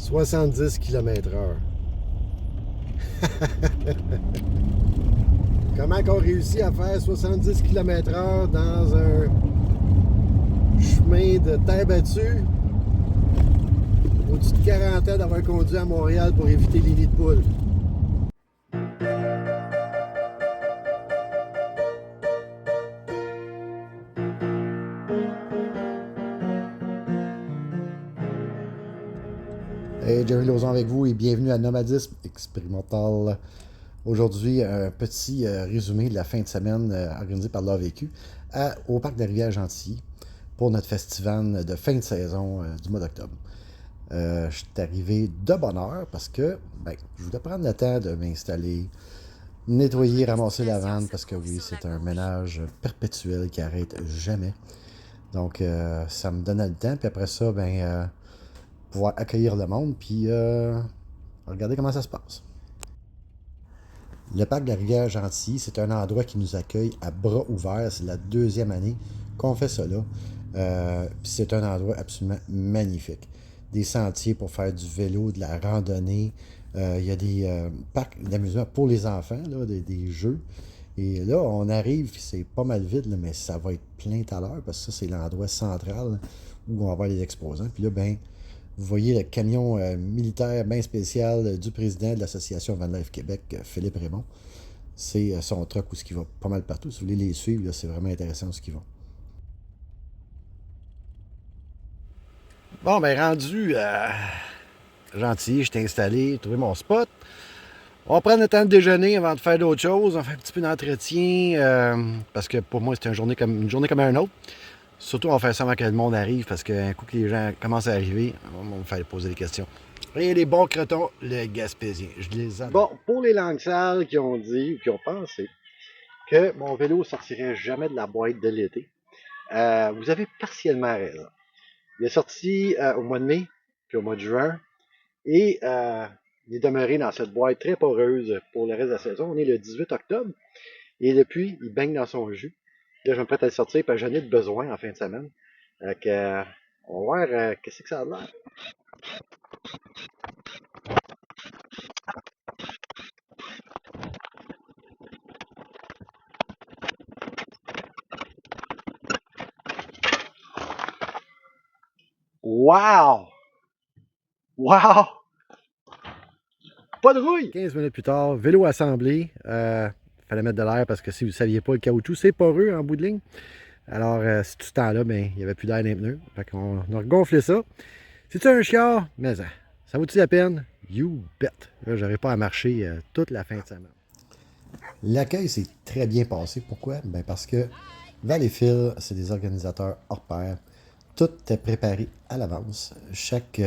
70 km/h. Comment qu'on réussit à faire 70 km/h dans un chemin de terre battue au-dessus de 40 ans d'avoir conduit à Montréal pour éviter les nids de poules? Hey, Jerry Lauzon avec vous et bienvenue à Nomadisme Expérimental. Aujourd'hui, un petit résumé de la fin de semaine organisé par l'AVQ au Parc de la Rivière-Gentilly pour notre festival de fin de saison du mois d'octobre. Je suis arrivé de bonne heure parce que je voulais prendre le temps de m'installer, nettoyer, ramasser la vanne parce que oui, c'est un ménage perpétuel qui n'arrête jamais. Donc, ça me donnait le temps. Puis après ça, pouvoir accueillir le monde, puis regarder comment ça se passe. Le parc de la Rivière-Gentilly, c'est un endroit qui nous accueille à bras ouverts. C'est la deuxième année qu'on fait ça là. Puis c'est un endroit absolument magnifique. Des sentiers pour faire du vélo, de la randonnée. Il y a des parcs d'amusement pour les enfants, là, des jeux. Et là, on arrive, c'est pas mal vide, là, mais ça va être plein tout à l'heure, parce que ça, c'est l'endroit central où on va avoir les exposants. Puis là, vous voyez le camion militaire bien spécial du président de l'Association Van Life Québec, Philippe Raymond. C'est son truck où ce qui va pas mal partout. Si vous voulez les suivre, là, c'est vraiment intéressant où ce qu'ils vont. Bon, rendu gentil, je t'ai installé, trouvé mon spot. On va prendre le temps de déjeuner avant de faire d'autres choses. On fait un petit peu d'entretien parce que pour moi, c'est une journée comme une autre. Surtout, on va faire ça avant que le monde arrive parce qu'un coup que les gens commencent à arriver, on va me faire poser des questions. Et les bons cretons, le Gaspésien, je les adore. Bon, pour les langues sales qui ont dit ou qui ont pensé que mon vélo ne sortirait jamais de la boîte de l'été, vous avez partiellement raison. Il est sorti au mois de mai puis au mois de juin et il est demeuré dans cette boîte très poreuse pour le reste de la saison. On est le 18 octobre et depuis, il baigne dans son jus. Là, je me prête à le sortir parce que j'en ai besoin en fin de semaine. Donc, on va voir qu'est-ce que ça a l'air. Wow! Wow! Pas de rouille! 15 minutes plus tard, vélo assemblé. Fallait mettre de l'air parce que si vous ne saviez pas, le caoutchouc, c'est poreux en bout de ligne. Alors, tout ce temps-là, il n'y avait plus d'air dans les pneus. Fait qu'on a regonflé ça. C'est-tu un chiard? Mais ça vaut-tu la peine? You bet! Là, j'aurais pas à marcher toute la fin de semaine. L'accueil s'est très bien passé. Pourquoi? Parce que Valleyfield, c'est des organisateurs hors pair. Tout est préparé à l'avance. Chaque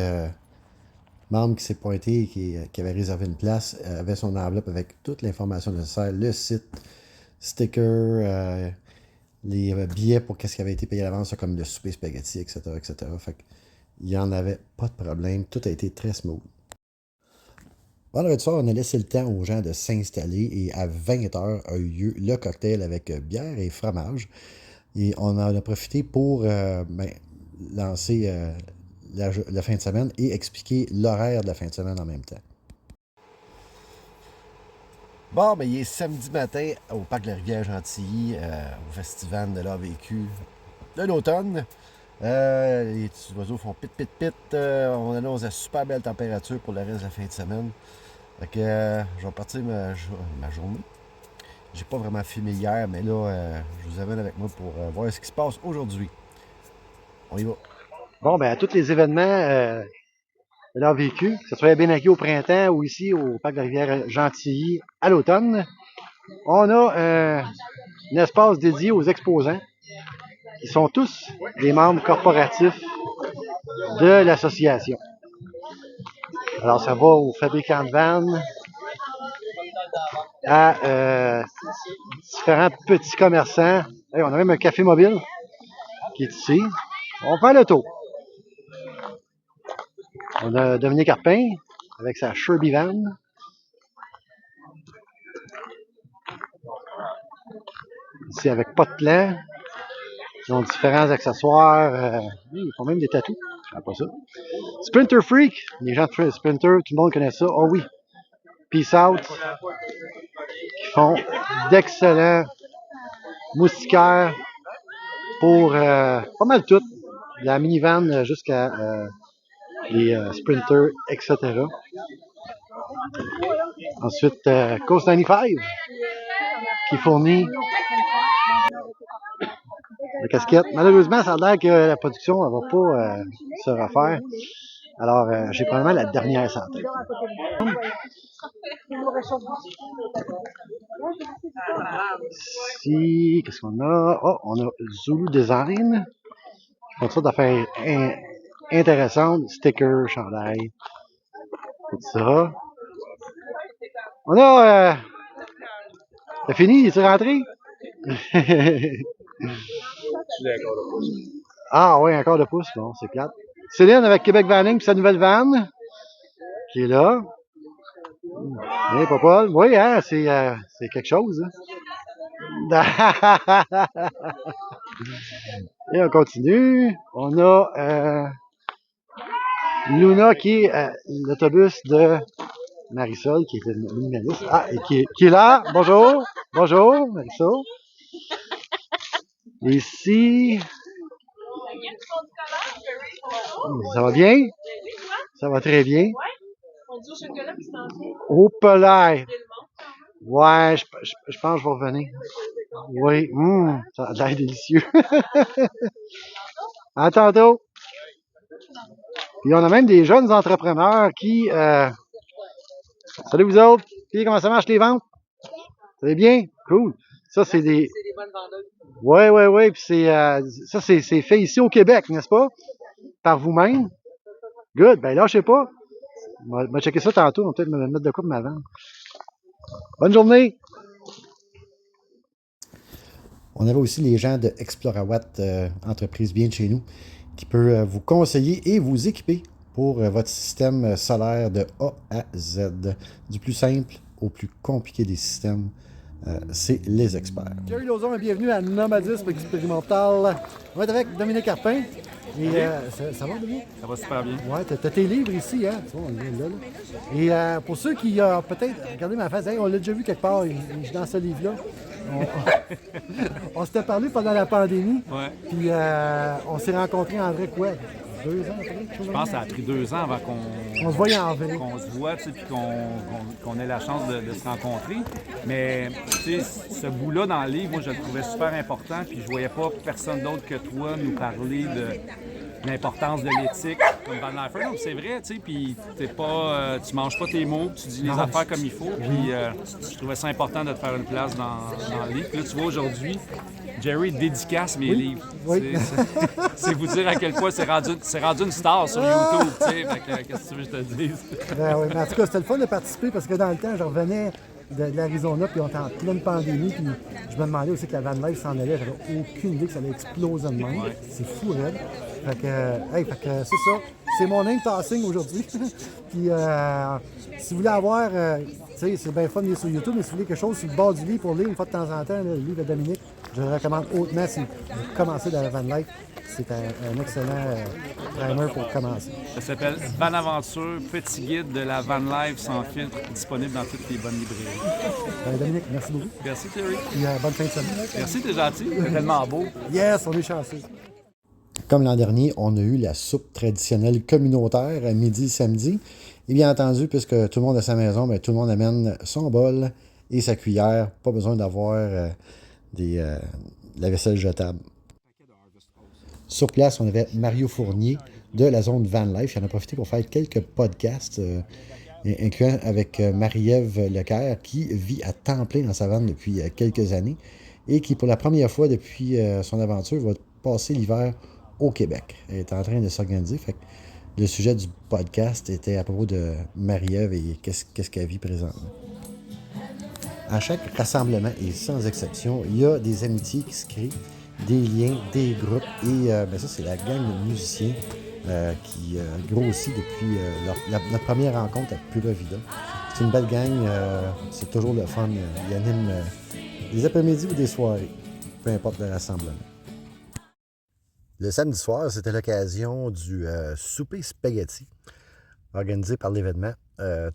membre qui s'est pointé et qui avait réservé une place avait son enveloppe avec toute l'information nécessaire, le site, sticker, les billets pour qu'est-ce qui avait été payé à l'avance, comme le souper spaghetti, etc., etc. Fait qu'il n'y en avait pas de problème. Tout a été très smooth. Vendredi soir, on a laissé le temps aux gens de s'installer et à 20h a eu lieu le cocktail avec bière et fromage. Et on en a profité pour lancer la fin de semaine et expliquer l'horaire de la fin de semaine en même temps. Bon, il est samedi matin au Parc de la Rivière-Gentilly, au festival de l'AVQ de l'automne. Les petits oiseaux font pit, pit, pit. On annonce la super belle température pour le reste de la fin de semaine. Fait que je vais partir ma journée. J'ai pas vraiment filmé hier, mais là, je vous amène avec moi pour voir ce qui se passe aujourd'hui. On y va. Bon, à tous les événements de l'AVQ, que ce soit à Bénaki au printemps ou ici au Parc de la Rivière-Gentilly à l'automne, on a un espace dédié aux exposants qui sont tous des membres corporatifs de l'association. Alors, ça va aux fabricants de vannes, à différents petits commerçants. Hey, on a même un café mobile qui est ici. On fait le tour. On a Dominique Arpin avec sa Sherby Van. Ici avec pas de plan. Ils ont différents accessoires. Ils font même des tatous. Après ça. Sprinter Freak. Les gens de Sprinter, tout le monde connaît ça. Oh oui. Peace Out. Qui font d'excellents moustiquaires pour pas mal tout. De la minivan jusqu'à les sprinters, etc. Ensuite, Coast 95 qui fournit la casquette. Malheureusement, ça a l'air que la production ne va pas se refaire. Alors, j'ai probablement la dernière santé. Ici, qu'est-ce qu'on a? Oh, on a Zulu Design. Ils font toutes sortes d'affaires intéressantes. Stickers, chandail, tout ça. On a... T'as fini? Es-tu rentré? Ah oui, encore de pouce. Bon, c'est plate. Céline avec Québec Vanning puis sa nouvelle vanne qui est là. Oui, papa. Oui, hein, c'est quelque chose. Hein? Et on continue. On a Luna qui est l'autobus de Marisol, qui est une minimaliste. Ah, et qui est là. Bonjour. Bonjour, Marisol. Ici. Ça va bien? Ça va très bien. Au polaire. Ouais, je pense que je vais revenir. Oui, ça a l'air délicieux. À tantôt. Puis on a même des jeunes entrepreneurs qui... Salut vous autres. Puis comment ça marche les ventes? Ça va bien? Cool. Ça, c'est des... C'est des bonnes vendeuses. Oui. Puis ça, c'est fait ici au Québec, n'est-ce pas? Par vous-même. Good. Ben là, je sais pas. On va checker ça tantôt. On va peut-être me mettre de quoi pour ma vente. Bonne journée. On avait aussi les gens de Explorawatt, entreprise bien de chez nous, qui peut vous conseiller et vous équiper pour votre système solaire de A à Z. Du plus simple au plus compliqué des systèmes, c'est les experts. Thierry Lauzon, bienvenue à Nomadisme Expérimental. On va être avec Dominique Carpin. Et, ça va, Dominique? Ça va super bien. Ouais, t'as tes livres ici, hein? Tu vois, on est là. Et pour ceux qui ont peut-être regardé ma face, hey, on l'a déjà vu quelque part, dans ce livre-là. On s'était parlé pendant la pandémie. Ouais. Puis on s'est rencontrés en vrai, quoi? 2 ans après? Je pense que ça a pris 2 ans avant on se voyait en vrai. qu'on se voit, puis qu'on ait la chance de se rencontrer. Mais ce bout-là dans le livre, moi, je le trouvais super important, puis je voyais pas personne d'autre que toi nous parler de l'importance de l'éthique comme Van Lifer. Donc c'est vrai, tu sais, puis tu manges pas tes mots, tu dis les affaires comme il faut. Puis je trouvais ça important de te faire une place dans le livre. Puis là, tu vois, aujourd'hui, Jerry dédicace mes livres. Oui. C'est vous dire à quel point c'est rendu une star sur YouTube, tu sais. Qu'est-ce que tu veux que je te dise? Ben oui, mais en tout cas, c'était le fun de participer parce que dans le temps, je revenais de l'Arizona, puis on était en pleine pandémie, puis je me demandais aussi que la van life s'en allait. J'avais aucune idée que ça allait exploser de même. Ouais. C'est fou, raide. Fait que c'est ça. C'est mon name tossing aujourd'hui. Puis si vous voulez avoir, tu sais, c'est bien fun de lire sur YouTube, mais si vous voulez quelque chose sur le bord du lit pour lire une fois de temps en temps, là, le livre de Dominique, je le recommande hautement si vous commencez dans la van life. C'est un excellent primer pour commencer. Ça s'appelle Van Aventure, petit guide de la van life sans filtre, disponible dans toutes les bonnes librairies. Dominique, merci beaucoup. Merci Thierry. Puis bonne fin de semaine. Merci, t'es gentil. C'est tellement beau. Yes, on est chanceux. Comme l'an dernier, on a eu la soupe traditionnelle communautaire à midi samedi. Et bien entendu, puisque tout le monde a sa maison, bien, tout le monde amène son bol et sa cuillère. Pas besoin d'avoir de la vaisselle jetable. Sur place, on avait Mario Fournier de la zone Van Life. Il en a profité pour faire quelques podcasts, incluant avec Marie-Ève Leclerc, qui vit à temps plein dans sa vanne depuis quelques années et qui, pour la première fois depuis son aventure, va passer l'hiver au Québec. Elle est en train de s'organiser. Fait que le sujet du podcast était à propos de Marie-Ève et qu'est-ce qu'elle vit présentement. À chaque rassemblement, et sans exception, il y a des amitiés qui se créent, des liens, des groupes. Et ça, c'est la gang de musiciens qui grossit depuis notre première rencontre à Pura Vida. C'est une belle gang. C'est toujours le fun. Ils animent des après-midi ou des soirées, peu importe le rassemblement. Le samedi soir, c'était l'occasion du souper spaghetti organisé par l'événement.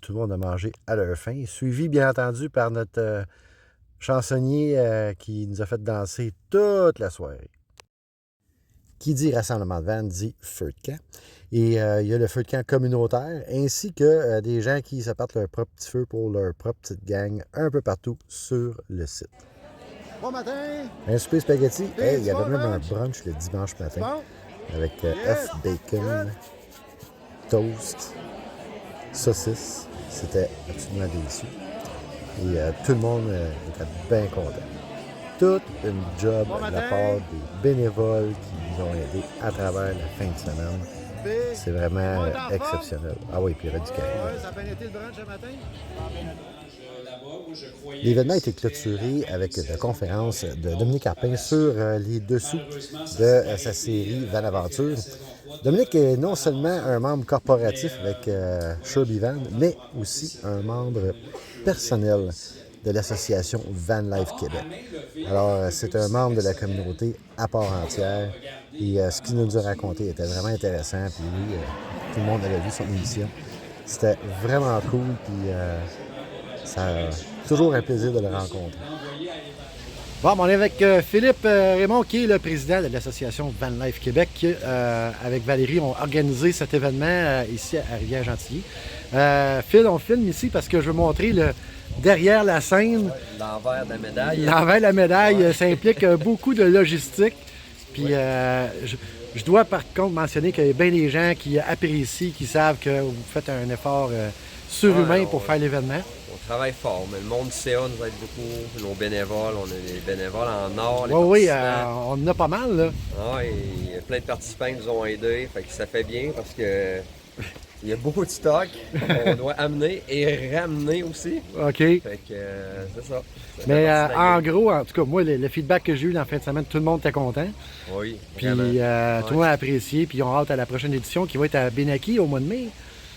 Tout le monde a mangé à leur faim, suivi bien entendu par notre chansonnier qui nous a fait danser toute la soirée. Qui dit rassemblement de vannes dit feu de camp. Et il y a le feu de camp communautaire, ainsi que des gens qui se partent leur propre petit feu pour leur propre petite gang un peu partout sur le site. Bon matin! Un souper spaghetti. Hey, il y avait même un brunch le dimanche matin avec œufs, bacon, toast, saucisse. C'était absolument délicieux. Et tout le monde était bien content. Toute une job de la part des bénévoles qui nous ont aidés à travers la fin de semaine. C'est vraiment exceptionnel. Ah oui, puis il y avait du carré. Ça a bien été le brunch ce matin? L'événement a été clôturé avec la conférence de Dominique Carpin sur les dessous de sa série Van Aventure. Dominique est non seulement un membre corporatif avec Sherby Van, mais aussi un membre personnel de l'association Van Life Québec. Alors, c'est un membre de la communauté à part entière. Et ce qu'il nous a raconté était vraiment intéressant. Puis oui, tout le monde avait vu son émission. C'était vraiment cool. Puis ça a toujours un plaisir de le rencontrer. Bon, on est avec Philippe Raymond, qui est le président de l'association Van Life Québec, qui, avec Valérie, ont organisé cet événement ici à Rivière-Gentilly. Phil, on filme ici parce que je veux montrer le derrière la scène. L'envers de la médaille. L'envers de la médaille, ça implique beaucoup de logistique. Puis je dois par contre mentionner qu'il y a bien des gens qui apprécient, qui savent que vous faites un effort surhumain pour faire l'événement. On travaille fort, mais le monde du CA nous aide beaucoup. Nos bénévoles, on a des bénévoles en or. Oui, on en a pas mal, là. Ah, et plein de participants qui nous ont aidés. Fait que ça fait bien parce que il y a beaucoup de stock qu'on doit amener et ramener aussi. OK. Fait que c'est ça. Mais en gros, en tout cas, moi, le feedback que j'ai eu dans la fin de semaine, tout le monde était content. Oui, puis tout le monde a apprécié. Puis on a hâte à la prochaine édition qui va être à Benaki au mois de mai.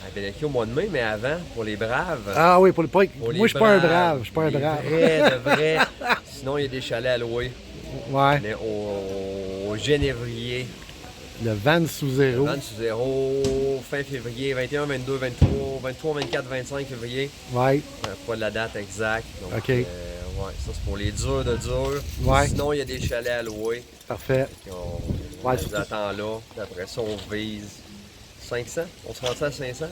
À Benaki au mois de mai, mais avant, pour les braves. Ah oui, pour le moi, je suis pas un brave. Je suis pas un brave. De vrai. Sinon, il y a des chalets à louer. Ouais. Mais au Génévrier. Le van sous zéro. Le van sous zéro, fin février, 21, 22, 23, 24, 25 février. Ouais. Pas de la date exacte. Donc, OK. Ouais, ça c'est pour les durs de durs. Ouais. Sinon, il y a des chalets à louer. Parfait. On les attend là. Après ça, on vise 500. On se rend à 500?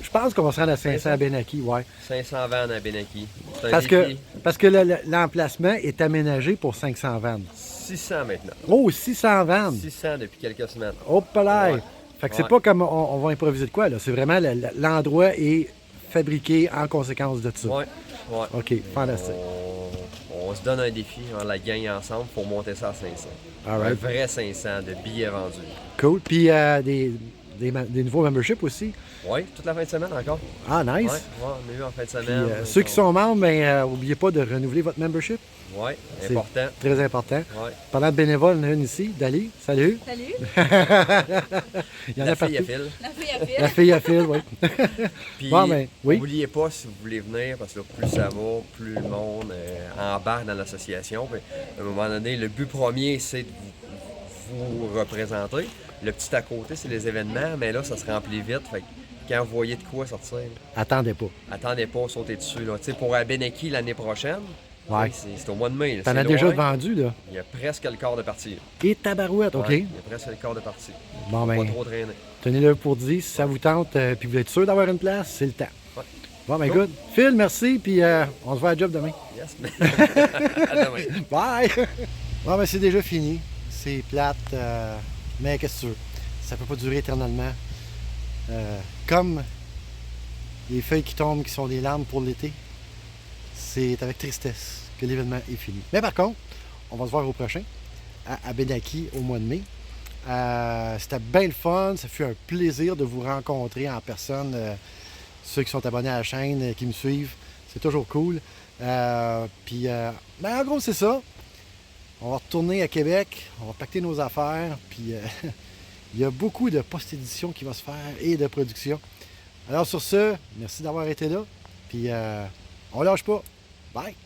Je pense qu'on va se rendre à 500 à Benaki, ouais. 500 vannes à Benaki. Parce que l'emplacement est aménagé pour 500 vannes. 600 maintenant. Oh, 600 vannes! 600 depuis quelques semaines. Oh, palais! Ouais. Fait que c'est pas comme on va improviser de quoi, là. C'est vraiment l'endroit est fabriqué en conséquence de ça. Ouais. OK, fantastique. On se donne un défi, on la gagne ensemble pour monter ça à 500. All right. Un vrai 500 de billets vendus. Cool. Puis des nouveaux memberships aussi. Oui, toute la fin de semaine encore. Ah, nice. Ouais, on a eu en fin de Puis, semaine. ceux qui sont membres, n'oubliez pas de renouveler votre membership. Oui, important. Très important. Ouais. Parlant de bénévoles, il y en a une ici. Dali, salut. Salut. Il y en a partout. La fille à fil. La fille à fil. La fille à fil, oui. Puis, Bon, ben, oui. n'oubliez pas, si vous voulez venir, parce que là, plus ça va, plus le monde embarque dans l'association. Puis, à un moment donné, le but premier, c'est de vous représenter. Le petit à côté, c'est les événements, mais là, ça se remplit vite. Fait que quand vous voyez de quoi sortir, Attendez pas. attendez pas, sautez dessus. Là. Tu sais, pour Benaki l'année prochaine, Ouais. c'est au mois de mai. là, T'en c'est as déjà loin. vendu, là. Il y a presque le quart de partie. là. Et tabarouette, OK. Ouais, il y a presque le quart de partie. Bon, Pas ben, trop traîner. tenez-le pour dit. Si ça vous tente, puis vous êtes sûr d'avoir une place, c'est le temps. Ouais. Bon, ben, good. Phil, merci, puis on se voit à la job demain. Yes. À demain. Bye! Bon, ben, c'est déjà fini. C'est plate, mais qu'est-ce que tu veux? Ça peut pas durer éternellement. Comme les feuilles qui tombent, qui sont des larmes pour l'été, c'est avec tristesse que l'événement est fini. Mais par contre, on va se voir au prochain, à Benaki, au mois de mai. C'était bien le fun. Ça fut un plaisir de vous rencontrer en personne. Ceux qui sont abonnés à la chaîne, qui me suivent, c'est toujours cool. Puis, en gros, c'est ça. On va retourner à Québec, on va pacter nos affaires, puis il y a beaucoup de post-édition qui va se faire et de production. Alors sur ce, merci d'avoir été là, puis on lâche pas. Bye!